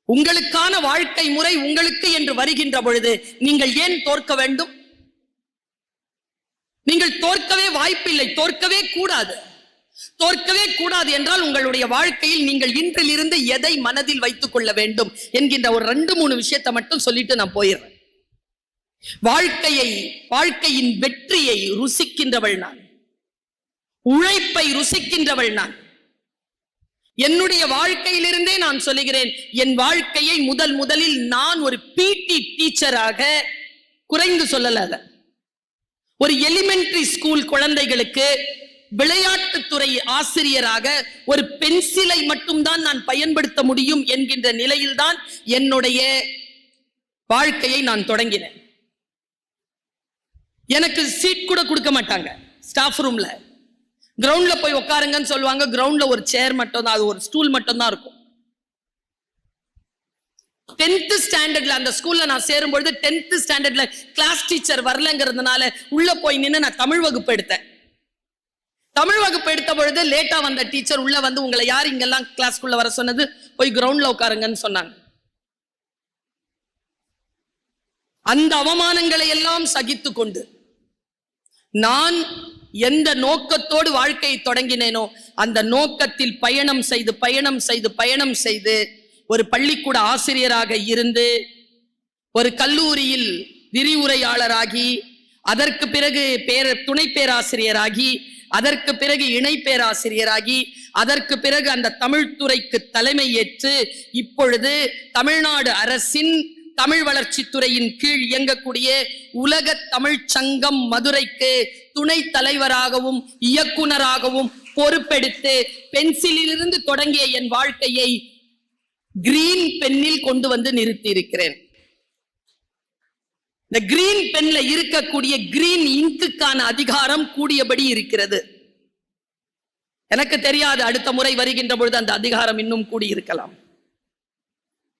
உங்களுக்கான வாழ்க்கை முறை உங்களுக்கு என்று வருகின்ற பொழுது நீங்கள் ஏன் தோற்க வேண்டும்? நீங்கள் தோற்கவே வாய்ப்பில்லை, தோற்கவே கூடாது. தோற்கவே கூடாது என்றால் உங்களுடைய வாழ்க்கையில் நீங்கள் இன்றிலிருந்து எதை மனதில் வைத்துக் கொள்ள வேண்டும் என்கின்ற ஒரு 2-3 விஷயத்தை மட்டும் சொல்லிட்டு நான் போயிடுறேன். வாழ்க்கையின் வெற்றியை ருசிக்கின்றவள் நான், உழைப்பை ருசிக்கின்றவள் நான். என்னுடைய வாழ்க்கையிலிருந்தே நான் சொல்லுகிறேன், என் வாழ்க்கையை முதலில் நான் ஒரு பிடி டீச்சராக குறைந்து சொல்லல. ஒரு எலிமெண்டரி ஸ்கூல் குழந்தைகளுக்கு விளையாட்டுத்துறை ஆசிரியராக ஒரு பென்சிலை மட்டும்தான் நான் பயன்படுத்த முடியும் என்கின்ற நிலையில்தான் என்னுடைய வாழ்க்கையை நான் தொடங்கினேன். எனக்கு சீட் கூட கொடுக்க மாட்டாங்க. ஸ்டாஃப் ரூம்ல கிரவுண்ட்ல போய் உட்காருங்கன்னு சொல்லுவாங்க. கிரவுண்ட்ல ஒரு சேர் மட்டும் தான், அது ஒரு ஸ்டூல் மட்டும் தான் இருக்கும். 10th ஸ்டாண்டர்ட்ல அந்த ஸ்கூல்ல நான் சேரும்பொழுது 10th ஸ்டாண்டர்ட்ல கிளாஸ் டீச்சர் வரலங்கிறதுனால உள்ள போய் நின்று நான் தமிழ் வகுப்பு எடுத்தேன். தமிழ் வகுப்பு எடுத்த பொழுது லேட்டா வந்த டீச்சர் உள்ள வந்து, உங்களை யார் இங்கெல்லாம் கிளாஸ்க்குள்ள வர சொன்னது, போய் கிரவுண்ட்ல உட்காருங்கன்னு சொன்னாங்க. அந்த அவமானங்களை எல்லாம் சகித்து கொண்டு நான் எந்த நோக்கத்தோடு வாழ்க்கையை தொடங்கினேனோ அந்த நோக்கத்தில் பயணம் செய்து ஒரு பள்ளிக்கூட ஆசிரியராக இருந்து, ஒரு கல்லூரியில் விரிவுரையாளராகி, அதற்கு பிறகு துணை பேராசிரியராகி, அதற்கு பிறகு இணை பேராசிரியராகி, அதற்கு பிறகு அந்த தமிழ் துறைக்கு தலைமை ஏற்று இப்பொழுது தமிழ்நாடு அரசின் தமிழ் வளர்ச்சித்துறையின் கீழ் இயங்கக்கூடிய உலக தமிழ் சங்கம் மதுரைக்கு துணை தலைவராகவும் இயக்குனராகவும் பொறுப்பெடுத்து பென்சிலிலிருந்து தொடங்கிய என் வாழ்க்கையை கிரீன் பென்னில் கொண்டு வந்து நிறுத்தி இருக்கிறேன். இந்த கிரீன் பென்ல இருக்கக்கூடிய கிரீன் இங்குக்கான அதிகாரம் கூடியபடி இருக்கிறது. எனக்கு தெரியாது, அடுத்த முறை வருகின்ற பொழுது அந்த அதிகாரம் இன்னும் கூடி இருக்கலாம்.